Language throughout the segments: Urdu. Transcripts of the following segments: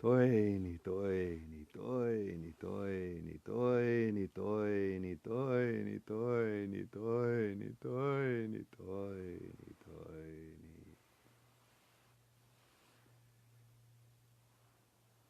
Toi ni toi ni toi ni toi ni toi ni toi ni toi ni toi ni toi ni toi ni toi ni toi ni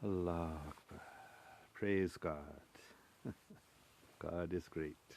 Allah Akbar. Praise God. God is great.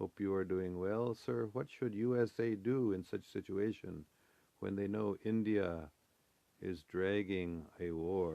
hope you are doing well sir. What should USA do in such situation when they know India is dragging a war?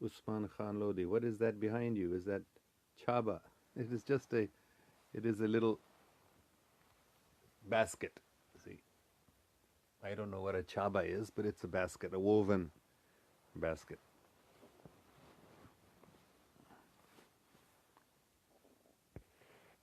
Usman Khan Lodi, what is that behind you? Is that chaba? It is just a, it is a little basket. See, I don't know what a chaba is, but it's a basket, a woven basket.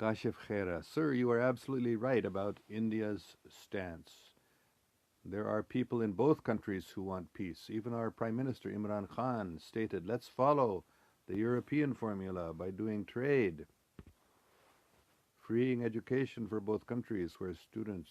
Kashif Khaira, sir, you are absolutely right about India's stance. There are people in both countries who want peace. Even our Prime Minister Imran Khan stated, let's follow the European formula by doing trade, freeing education for both countries where students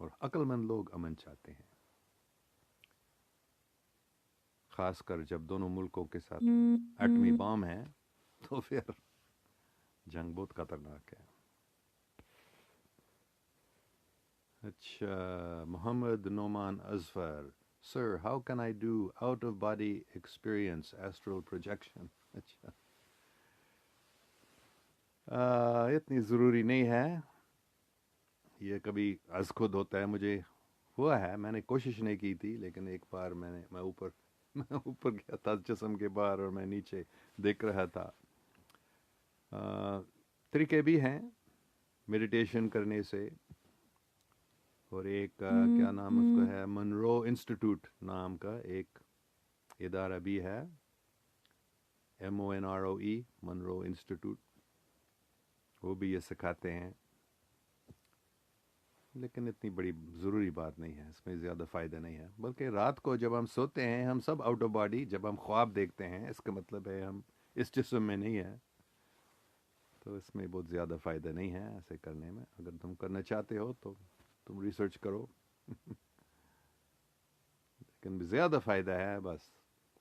اور عقل مند لوگ امن چاہتے ہیں، خاص کر جب دونوں ملکوں کے ساتھ ایٹمی بام ہے تو پھر جنگ بہت خطرناک ہے. اچھا، Muhammad Noman Azfar, sir how can I do out of body experience astral projection? اچھا، اتنی ضروری نہیں ہے، یہ کبھی از خود ہوتا ہے. مجھے ہوا ہے، میں نے کوشش نہیں کی تھی، لیکن ایک بار میں اوپر گیا تھا جسم کے باہر اور میں نیچے دیکھ رہا تھا. طریقے بھی ہیں میڈیٹیشن کرنے سے، اور ایک کیا نام اس کا ہے، منرو انسٹیٹیوٹ نام کا ایک ادارہ بھی ہے، MONROE، منرو انسٹیٹیوٹ، وہ بھی یہ سکھاتے ہیں. لیکن اتنی بڑی ضروری بات نہیں ہے، اس میں زیادہ فائدہ نہیں ہے. بلکہ رات کو جب ہم سوتے ہیں ہم سب آؤٹ آف باڈی، جب ہم خواب دیکھتے ہیں اس کا مطلب ہے ہم اس جسم میں نہیں ہیں. تو اس میں بہت زیادہ فائدہ نہیں ہے ایسے کرنے میں. اگر تم کرنا چاہتے ہو تو تم ریسرچ کرو. لیکن زیادہ فائدہ ہے بس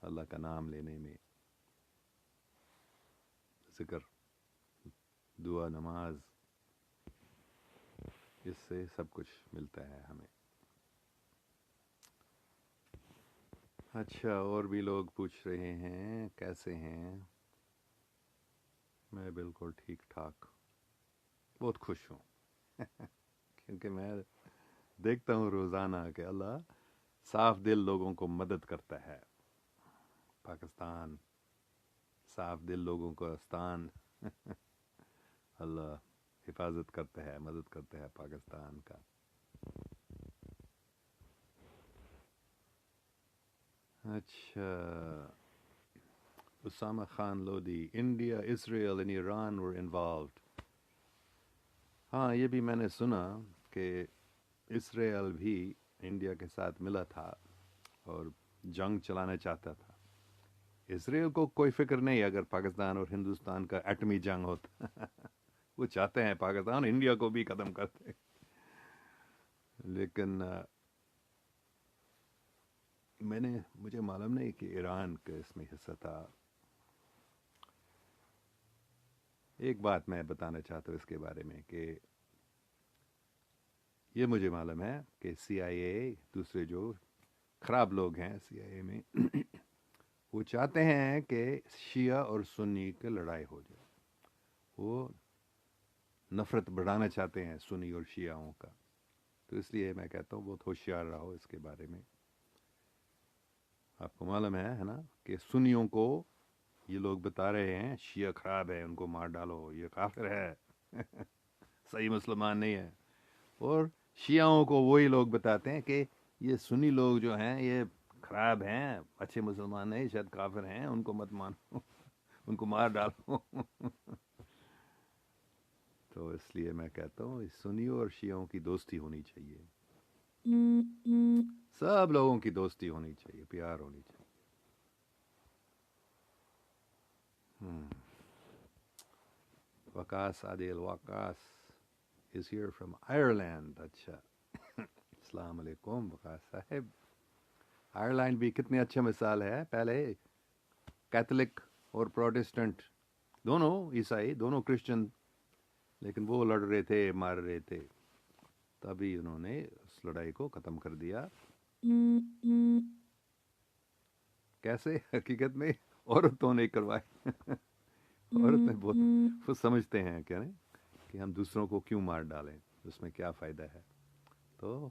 اللہ کا نام لینے میں، ذکر، دعا، نماز، اس سے سب کچھ ملتا ہے ہمیں. اچھا، اور بھی لوگ پوچھ رہے ہیں کیسے ہیں. میں بالکل ٹھیک ٹھاک، بہت خوش ہوں کیونکہ میں دیکھتا ہوں روزانہ کہ اللہ صاف دل لوگوں کو مدد کرتا ہے. پاکستان صاف دل لوگوں کو استان اللہ حفاظت کرتا ہے، مدد کرتا ہے پاکستان کا. اچھا، Osama Khan Lodhi, India, Israel and Iran were involved. ہاں، یہ بھی میں نے سنا کہ اسرائیل بھی انڈیا کے ساتھ ملا تھا اور جنگ چلانا چاہتا تھا. اسرائیل کو کوئی فکر نہیں اگر پاکستان اور ہندوستان کا ایٹمی جنگ ہوتا وہ چاہتے ہیں پاکستان انڈیا کو بھی ختم کرتے. لیکن مجھے معلوم نہیں کہ ایران کا اس میں حصہ تھا. ایک بات میں بتانا چاہتا ہوں اس کے بارے میں کہ یہ مجھے معلوم ہے کہ CIA، دوسرے جو خراب لوگ ہیں CIA میں وہ چاہتے ہیں کہ شیعہ اور سنی کی لڑائی ہو جائے. وہ نفرت بڑھانا چاہتے ہیں سنی اور شیعوں کا. تو اس لیے میں کہتا ہوں بہت ہوشیار رہو اس کے بارے میں. آپ کو معلوم ہے نا کہ سنیوں کو یہ لوگ بتا رہے ہیں شیعہ خراب ہے، ان کو مار ڈالو، یہ کافر ہے صحیح مسلمان نہیں ہے. اور شیعوں کو وہی لوگ بتاتے ہیں کہ یہ سنی لوگ جو ہیں یہ خراب ہیں، اچھے مسلمان نہیں، شاید کافر ہیں، ان کو مت مانو ان کو مار ڈالو تو اس لیے میں کہتا ہوں سنیوں اور شیعوں کی دوستی ہونی چاہیے، سب لوگوں کی دوستی ہونی چاہیے، پیار ہونی چاہیے. وقاص عادل وقاص is here from Ireland. اچھا السلام علیکم وقاص صاحب. آئرلینڈ بھی کتنی اچھا مثال ہے. پہلے کیتھولک اور پروٹسٹنٹ دونوں، عیسائی دونوں، کرسچن، لیکن وہ لڑ رہے تھے، مار رہے تھے. تبھی انہوں نے اس لڑائی کو ختم کر دیا. کیسے؟ حقیقت میں عورتوں نے کروائی عورتیں بہت وہ سمجھتے ہیں کیا نہیں کہ ہم دوسروں کو کیوں مار ڈالیں، اس میں کیا فائدہ ہے. تو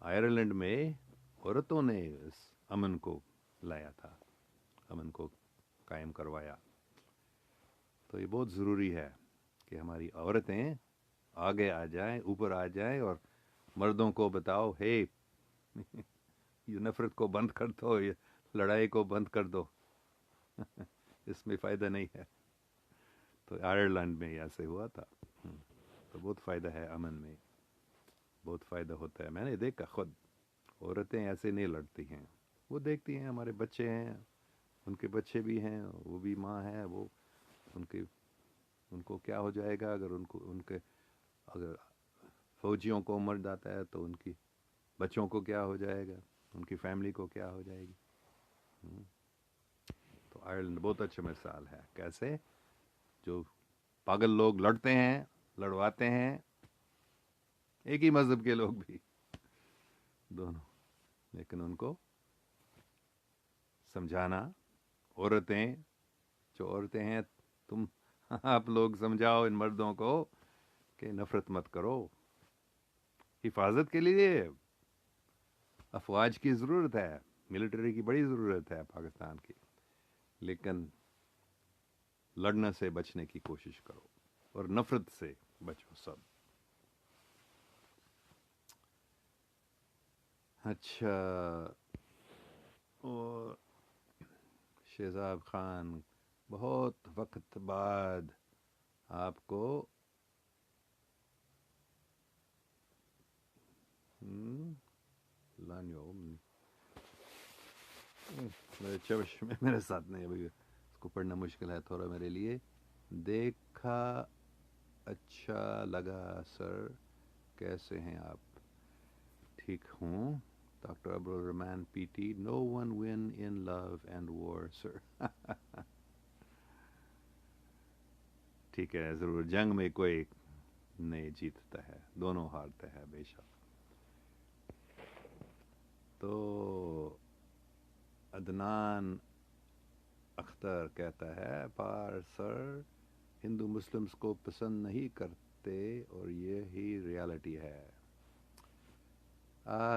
آئرلینڈ میں عورتوں نے اس امن کو لایا تھا، امن کو قائم کروایا. تو یہ بہت ضروری ہے کہ ہماری عورتیں آگے آ جائیں، اوپر آ جائیں اور مردوں کو بتاؤ ہے یہ نفرت کو بند کر دو، یہ لڑائی کو بند کر دو اس میں فائدہ نہیں ہے. تو آئرلینڈ میں ایسے ہوا تھا. تو بہت فائدہ ہے امن میں، بہت فائدہ ہوتا ہے. میں نے دیکھا خود، عورتیں ایسے نہیں لڑتی ہیں. وہ دیکھتی ہیں ہمارے بچے ہیں، ان کے بچے بھی ہیں، وہ بھی ماں ہے، وہ ان کو کیا ہو جائے گا اگر ان کے اگر فوجیوں کو مر جاتا ہے تو ان کی بچوں کو کیا ہو جائے گا، ان کی فیملی کو کیا ہو جائے گی. تو آئرلینڈ بہت اچھا مثال ہے کیسے جو پاگل لوگ لڑتے ہیں، لڑواتے ہیں، ایک ہی مذہب کے لوگ بھی دونوں، لیکن ان کو سمجھانا، عورتیں جو عورتیں ہیں، تم آپ لوگ سمجھاؤ ان مردوں کو کہ نفرت مت کرو. حفاظت کے لیے افواج کی ضرورت ہے، ملٹری کی بڑی ضرورت ہے پاکستان کی، لیکن لڑنے سے بچنے کی کوشش کرو اور نفرت سے بچو سب. اچھا، اور شہزاد خان بہت وقت بعد آپ کو لانیو میرے ساتھ نہیں، ابھی اس کو پڑھنا مشکل ہے تھوڑا میرے لیے. دیکھا، اچھا لگا سر، کیسے ہیں آپ؟ ٹھیک ہوں. Doctor Abdur Rahman P T, nine one one in love and war sir. ٹھیک ہے، ضرور، جنگ میں کوئی نہیں جیتتا ہے، دونوں ہارتے ہیں بے شک. تو عدنان اختر کہتا ہے پار سر ہندو مسلمس کو پسند نہیں کرتے اور یہی ریالٹی ہے.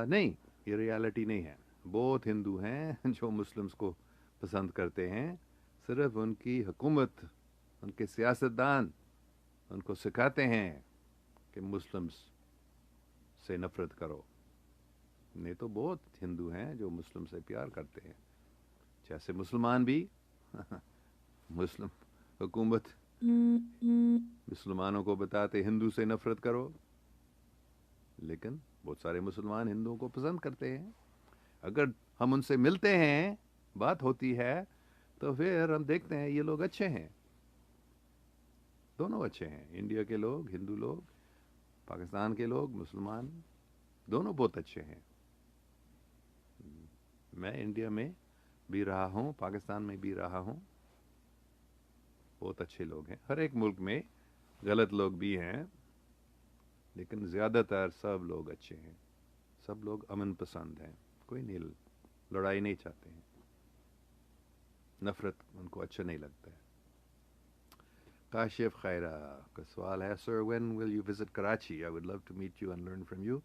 نہیں، یہ ریالٹی نہیں ہے. بہت ہندو ہیں جو مسلمس کو پسند کرتے ہیں، صرف ان کی حکومت، ان کے سیاستدان ان کو سکھاتے ہیں کہ مسلمس سے نفرت کرو. نہیں تو بہت ہندو ہیں جو مسلم سے پیار کرتے ہیں، جیسے مسلمان بھی. مسلم حکومت مسلمانوں کو بتاتے ہندو سے نفرت کرو، لیکن بہت سارے مسلمان ہندوؤں کو پسند کرتے ہیں. اگر ہم ان سے ملتے ہیں، بات ہوتی ہے، تو پھر ہم دیکھتے ہیں یہ لوگ اچھے ہیں، دونوں اچھے ہیں. انڈیا کے لوگ، ہندو لوگ، پاکستان کے لوگ، مسلمان، دونوں بہت اچھے ہیں. میں انڈیا میں بھی رہا ہوں، پاکستان میں بھی رہا ہوں. بہت اچھے لوگ ہیں. ہر ایک ملک میں غلط لوگ بھی ہیں، لیکن زیادہ تر سب لوگ اچھے ہیں. سب لوگ امن پسند ہیں، کوئی نہیں لڑائی نہیں چاہتے ہیں، نفرت ان کو اچھا نہیں لگتا ہے. کاشف خیرہ کا سوال ہے، sir when will you visit Karachi? I would love to meet you and learn from you.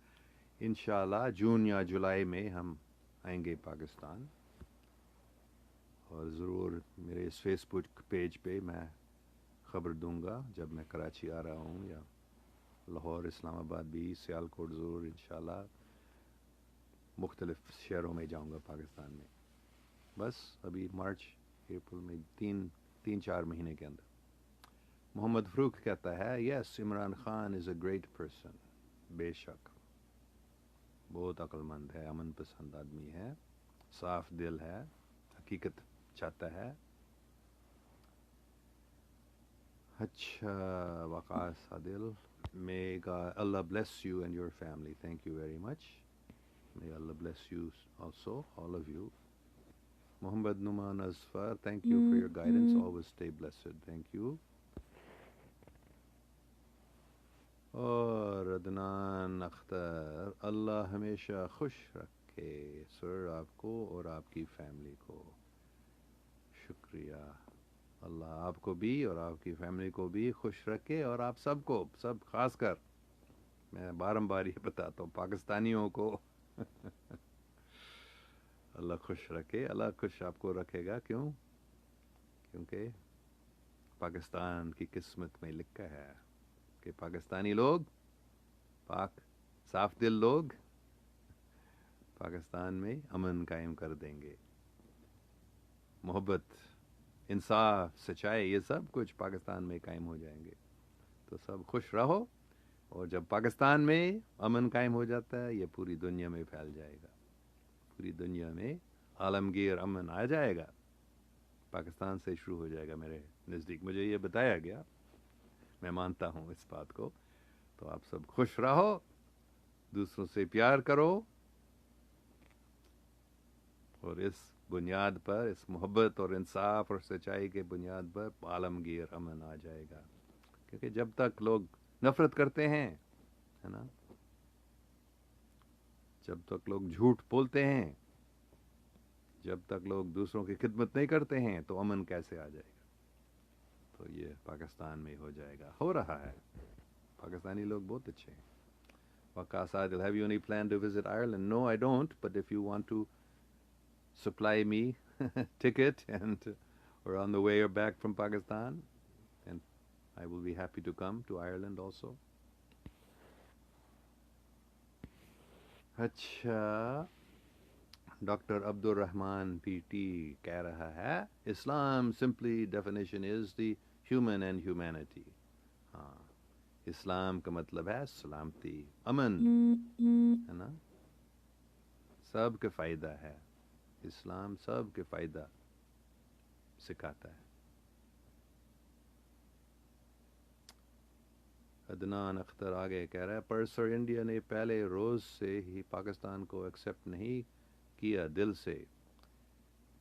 انشاءاللہ جون یا جولائی میں ہم آئیں گے پاکستان، اور ضرور میرے اس فیس بک پیج پہ میں خبر دوں گا جب میں کراچی آ رہا ہوں، یا لاہور، اسلام آباد بھی، سیالکوٹ، ضرور انشاءاللہ مختلف شہروں میں جاؤں گا پاکستان میں. بس ابھی مارچ اپریل میں تین چار مہینے کے اندر. محمد فروخ کہتا ہے، یس عمران خان از اے گریٹ پرسن. بے شک، بہت عقل مند ہے، امن پسند آدمی ہے، صاف دل ہے، حقیقت چاہتا ہے. اچھا، وقاص عادل، may Allah bless you and your family. Thank you very much. May Allah bless you also, all of you. Muhammad Numan Asfar, thank you for your guidance. Always stay blessed. Thank you. اور عدنان اختر، اللہ ہمیشہ خوش رکھے سر آپ کو اور آپ کی فیملی کو. شکریہ. اللہ آپ کو بھی اور آپ کی فیملی کو بھی خوش رکھے، اور آپ سب کو، سب خاص کر میں بارمبار یہ بتاتا ہوں پاکستانیوں کو اللہ خوش رکھے. اللہ خوش آپ کو رکھے گا. کیوں؟ کیونکہ پاکستان کی قسمت میں لکھا ہے کہ پاکستانی لوگ، پاک صاف دل لوگ پاکستان میں امن قائم کر دیں گے. محبت، انصاف، سچائی، یہ سب کچھ پاکستان میں قائم ہو جائیں گے. تو سب خوش رہو، اور جب پاکستان میں امن قائم ہو جاتا ہے، یہ پوری دنیا میں پھیل جائے گا. پوری دنیا میں عالمگیر امن آ جائے گا. پاکستان سے شروع ہو جائے گا میرے نزدیک. مجھے یہ بتایا گیا، میں مانتا ہوں اس بات کو. تو آپ سب خوش رہو, دوسروں سے پیار کرو, اور اس بنیاد پر, اس محبت اور انصاف اور سچائی کے بنیاد پر عالمگیر امن آ جائے گا. کیونکہ جب تک لوگ نفرت کرتے ہیں, ہے نا, جب تک لوگ جھوٹ بولتے ہیں, جب تک لوگ دوسروں کی خدمت نہیں کرتے ہیں, تو امن کیسے آ جائے گا؟ تو یہ پاکستان میں ہو جائے گا, ہو رہا ہے. پاکستانی لوگ بہت اچھے ہیں. Waqas Adil, have you any plan to visit Ireland? No, I don't, but if you want to supply me ticket and or on the way or back from Pakistan, then I will be happy to come to Ireland also. اچھا, doctor Abdur Rahman P T کہہ رہا ہے, Islam simply definition is the human and humanity. ہاں, اسلام کا مطلب ہے سلامتی, امن, ہے نا, سب کا فائدہ ہے. اسلام سب کے فائدہ سکھاتا ہے. عدنان اختر آگے کہہ رہا ہے, پر سر انڈیا نے پہلے روز سے ہی پاکستان کو ایکسیپٹ نہیں کیا دل سے.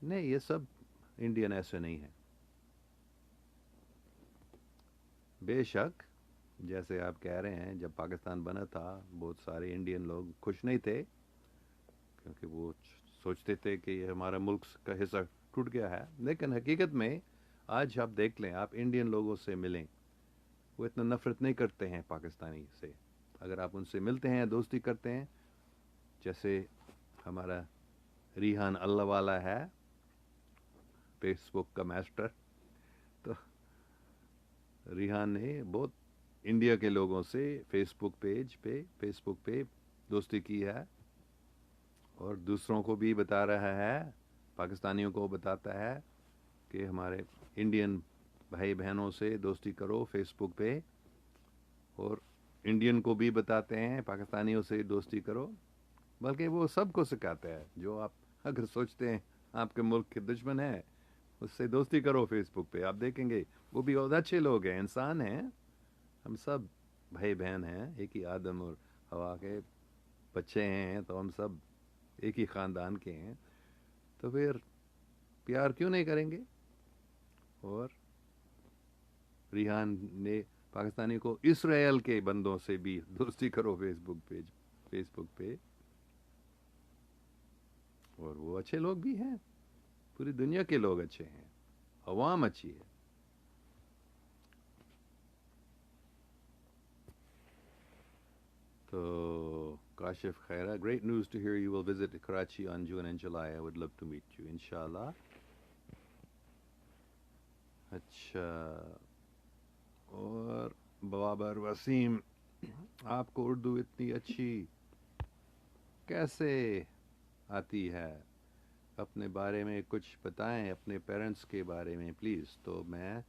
نہیں, یہ سب انڈین ایسے نہیں ہیں. بے شک, جیسے آپ کہہ رہے ہیں, جب پاکستان بنا تھا بہت سارے انڈین لوگ خوش نہیں تھے, کیونکہ وہ سوچتے تھے کہ یہ ہمارا ملک کا حصہ ٹوٹ گیا ہے. لیکن حقیقت میں آج آپ دیکھ لیں, آپ انڈین لوگوں سے ملیں, وہ اتنا نفرت نہیں کرتے ہیں پاکستانی سے. اگر آپ ان سے ملتے ہیں, دوستی کرتے ہیں, جیسے ہمارا ریحان اللہ والا ہے, فیس بک کا ماسٹر, تو ریحان نے بہت انڈیا کے لوگوں سے فیس بک پہ دوستی کی ہے, اور دوسروں کو بھی بتا رہا ہے, پاکستانیوں کو بتاتا ہے کہ ہمارے انڈین بھائی بہنوں سے دوستی کرو فیس بک پہ, اور انڈین کو بھی بتاتے ہیں پاکستانیوں سے دوستی کرو. بلکہ وہ سب کو سکھاتا ہے, جو آپ اگر سوچتے ہیں آپ کے ملک کے دشمن ہیں, اس سے دوستی کرو فیس بک پہ. آپ دیکھیں گے وہ بھی بہت اچھے لوگ ہیں, انسان ہیں, ہم سب بھائی بہن ہیں, ایک ہی آدم اور ہوا کے بچے ہیں, تو ہم سب ایک ہی خاندان کے ہیں. تو پھر پیار کیوں نہیں کریں گے؟ اور ریحان نے پاکستانی کو اسرائیل کے بندوں سے بھی دوستی کرو فیس بک پہ, اور وہ اچھے لوگ بھی ہیں. پوری دنیا کے لوگ اچھے ہیں, عوام اچھی ہے. تو Kashif Khaira, great news to hear you will visit Karachi on June and July. I would love to meet you انشاءاللہ. اچھا, اور بابر وسیم, آپ کو اردو اتنی اچھی کیسے آتی ہے؟ اپنے بارے میں کچھ بتائیں, اپنے پیرنٹس کے بارے میں پلیز. تو میں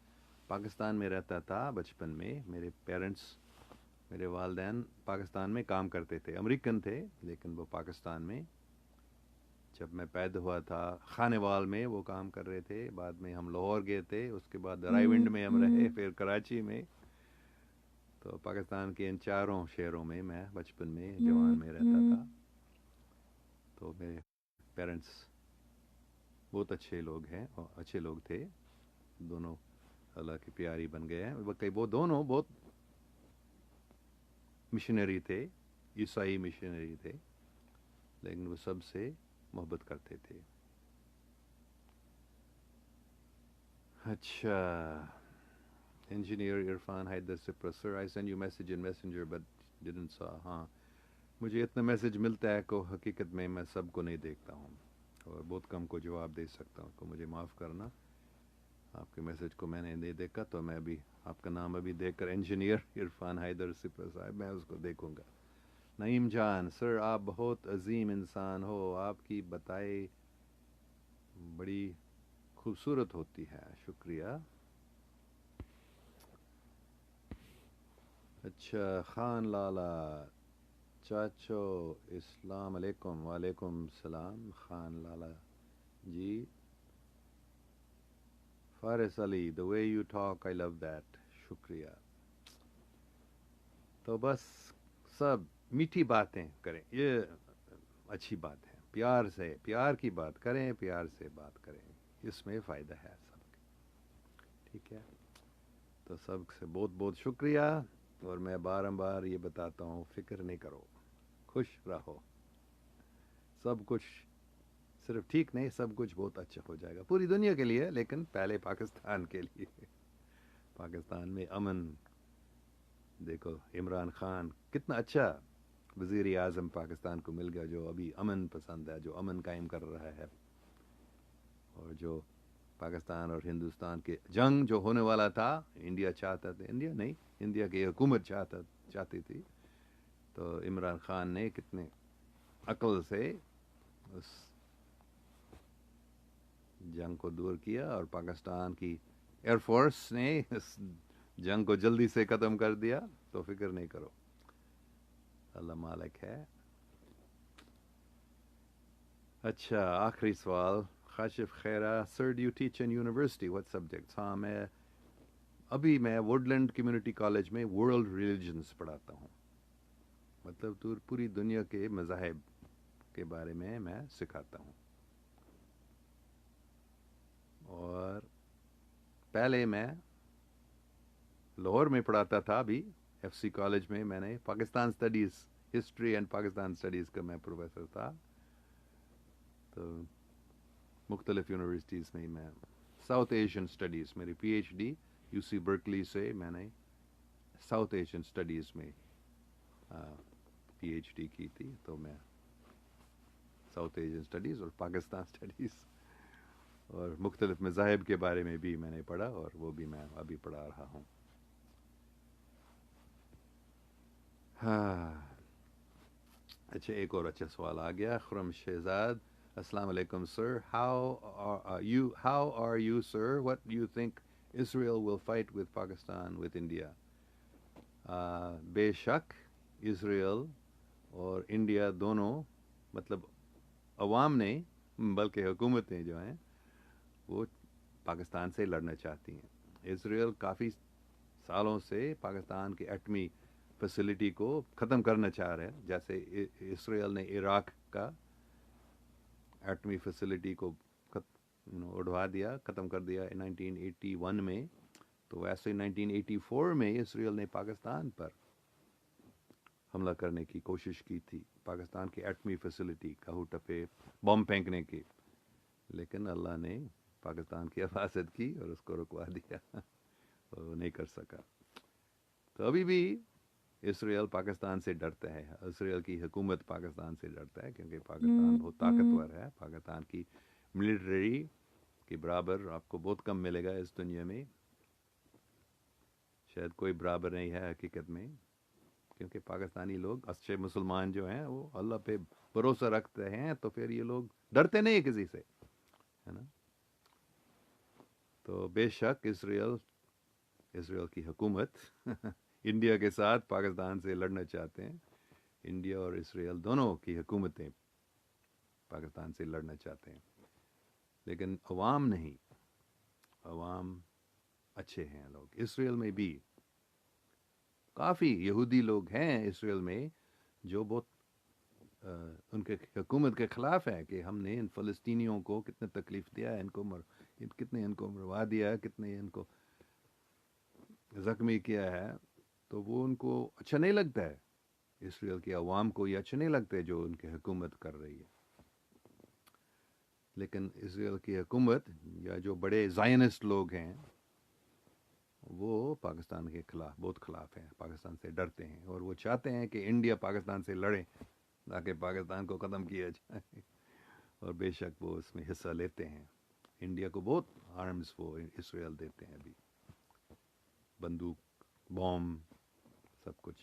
پاکستان میں رہتا تھا بچپن میں. میرے والدین پاکستان میں کام کرتے تھے, امریکن تھے لیکن وہ پاکستان میں, جب میں پیدا ہوا تھا خانوال میں وہ کام کر رہے تھے. بعد میں ہم لاہور گئے تھے, اس کے بعد رائے ونڈ میں ہم رہے, پھر کراچی میں. تو پاکستان کے ان چاروں شہروں میں میں بچپن میں, جوان میں رہتا تھا. تو میرے پیرنٹس بہت اچھے لوگ ہیں, اور اچھے لوگ تھے دونوں, اللہ کی پیاری بن گئے ہیں. بلکہ وہ دونوں بہت مشنری تھے, عیسائی مشنری تھے, لیکن وہ سب سے محبت کرتے تھے. اچھا, engineer Irfan Haider super, sir I send you message in Messenger but didn't saw. ہاں, مجھے اتنا میسج ملتا ہے کہ حقیقت میں سب کو نہیں دیکھتا ہوں, اور بہت کم کو جواب دے سکتا ہوں, تو مجھے معاف کرنا. آپ کے میسج کو میں نے نہیں دیکھا, تو میں ابھی آپ کا نام ابھی دیکھ کر, انجینئر عرفان حیدر سپر صاحب, میں اس کو دیکھوں گا. نعیم جان, سر آپ بہت عظیم انسان ہو, آپ کی باتیں بڑی خوبصورت ہوتی ہے. شکریہ. اچھا, خان لالا چاچو, السلام علیکم. وعلیکم السلام خان لالا جی. فارس علی, the way you talk I love that. شکریہ. تو بس سب میٹھی باتیں کریں، یہ اچھی بات ہے، پیار سے پیار کی بات کریں، پیار سے بات کریں، اس میں فائدہ ہے سب کا، ٹھیک ہے؟ تو سب سے بہت بہت شکریہ، اور میں بار یہ بتاتا ہوں، فکر نہیں کرو، خوش رہو، سب کچھ صرف ٹھیک نہیں، سب کچھ بہت اچھا ہو جائے گا پوری دنیا کے لیے، لیکن پہلے پاکستان کے لیے۔ پاکستان میں امن، دیکھو عمران خان کتنا اچھا وزیر اعظم پاکستان کو مل گیا، جو ابھی امن پسند ہے، جو امن قائم کر رہا ہے، اور جو پاکستان اور ہندوستان کے جنگ جو ہونے والا تھا، انڈیا چاہتا تھا، انڈیا نہیں، انڈیا کی حکومت چاہتی تھی، تو عمران خان نے کتنے عقل سے اس جنگ کو دور کیا، اور پاکستان کی ایئر فورس نے اس جنگ کو جلدی سے ختم کر دیا، تو فکر نہیں کرو، اللہ مالک ہے۔ اچھا، آخری سوال، Kashif Khaira, sir do you teach in university, what subjects? ہاں، میں ووڈلینڈ کمیونٹی کالج میں ورلڈ ریلیجنس پڑھاتا ہوں، مطلب پوری دنیا کے مذاہب کے بارے میں سکھاتا ہوں، اور پہلے میں لاہور میں پڑھاتا تھا، ابھی ایف سی کالج میں نے Pakistan studies, history and Pakistan studies کا میں پروفیسر تھا، تو مختلف یونیورسٹیز میں ساؤتھ ایشین اسٹڈیز، میری P H D U C Berkeley سے میں نے ساؤتھ ایشین اسٹڈیز میں پی ایچ ڈی کی تھی، تو میں ساؤتھ ایشین اسٹڈیز اور پاکستان اسٹڈیز اور مختلف مذاہب کے بارے میں بھی میں نے پڑھا، اور وہ بھی میں ابھی پڑھا رہا ہوں۔ ہاں، اچھا، ایک اور اچھا سوال آ گیا، خرم شہزاد، السلام علیکم sir, how are you sir, what do you think Israel will fight with Pakistan with India? بے شک اسرائیل اور انڈیا دونوں، مطلب عوام نے، بلکہ حکومتیں جو ہیں وہ پاکستان سے لڑنا چاہتی ہیں۔ اسرائیل کافی سالوں سے پاکستان کی ایٹمی فیسلٹی کو ختم کرنا چاہ رہے ہیں، جیسے اسرائیل نے عراق کا ایٹمی فیسلٹی کو اڑوا دیا، ختم کر دیا 1981 میں، تو ویسے 1984 میں اسرائیل نے پاکستان پر حملہ کرنے کی کوشش کی تھی، پاکستان کی ایٹمی فیسلٹی کہو ٹپے بم پھینکنے کی، لیکن اللہ نے پاکستان کی حفاظت کی اور اس کو رکوا دیا، اور وہ نہیں کر سکا۔ تو ابھی بھی اسرائیل پاکستان سے ڈرتا ہے، اسرائیل کی حکومت پاکستان سے ڈرتا ہے، کیونکہ پاکستان بہت طاقتور ہے، پاکستان کی ملٹری کے برابر آپ کو بہت کم ملے گا اس دنیا میں، شاید کوئی برابر نہیں ہے حقیقت میں، کیونکہ پاکستانی لوگ اچھے مسلمان جو ہیں وہ اللہ پہ بھروسہ رکھتے ہیں، تو پھر یہ لوگ ڈرتے نہیں کسی سے، ہے نا؟ تو بے شک اسرائیل کی حکومت انڈیا کے ساتھ پاکستان سے لڑنا چاہتے ہیں، انڈیا اور اسرائیل دونوں کی حکومتیں پاکستان سے لڑنا چاہتے ہیں، لیکن عوام نہیں، عوام اچھے ہیں لوگ، اسرائیل میں بھی کافی یہودی لوگ ہیں اسرائیل میں جو بہت ان کے حکومت کے خلاف ہے، کہ ہم نے ان فلسطینیوں کو کتنے تکلیف دیا ہے، کتنے ان کو مروا دیا ہے، کتنے ان کو زخمی کیا ہے، تو وہ ان کو اچھا نہیں لگتا ہے، اسرائیل کی عوام کو یہ اچھا نہیں لگتا ہے جو ان کی حکومت کر رہی ہے، لیکن اسرائیل کی حکومت یا جو بڑے زائنسٹ لوگ ہیں وہ پاکستان کے خلاف بہت خلاف ہیں، پاکستان سے ڈرتے ہیں، اور وہ چاہتے ہیں کہ انڈیا پاکستان سے لڑے تاکہ پاکستان کو ختم کیا جائے، اور بے شک وہ اس میں حصہ لیتے ہیں، انڈیا کو بہت آرمز وہ اسرائیل دیتے ہیں ابھی، بندوق، بوم، سب کچھ،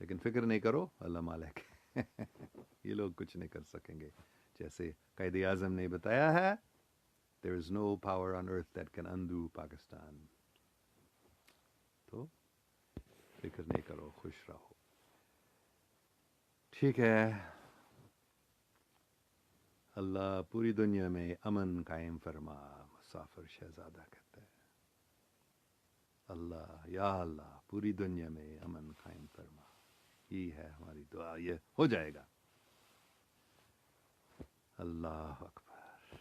لیکن فکر نہیں کرو، اللہ مالک یہ لوگ کچھ نہیں کر سکیں گے، جیسے قائد اعظم نے بتایا ہے، there is no power on earth that can undo Pakistan، تو فکر نہیں کرو، خوش رہو، ٹھیک ہے؟ اللہ پوری دنیا میں امن قائم فرما، مسافر شہزادہ کہتا ہے۔ اللہ یا اللہ پوری دنیا میں امن قائم فرما، یہ ہے ہماری دعا، یہ ہو جائے گا. اللہ اکبر.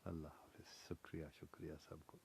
اللہ حافظ. شکریہ شکریہ سب کو.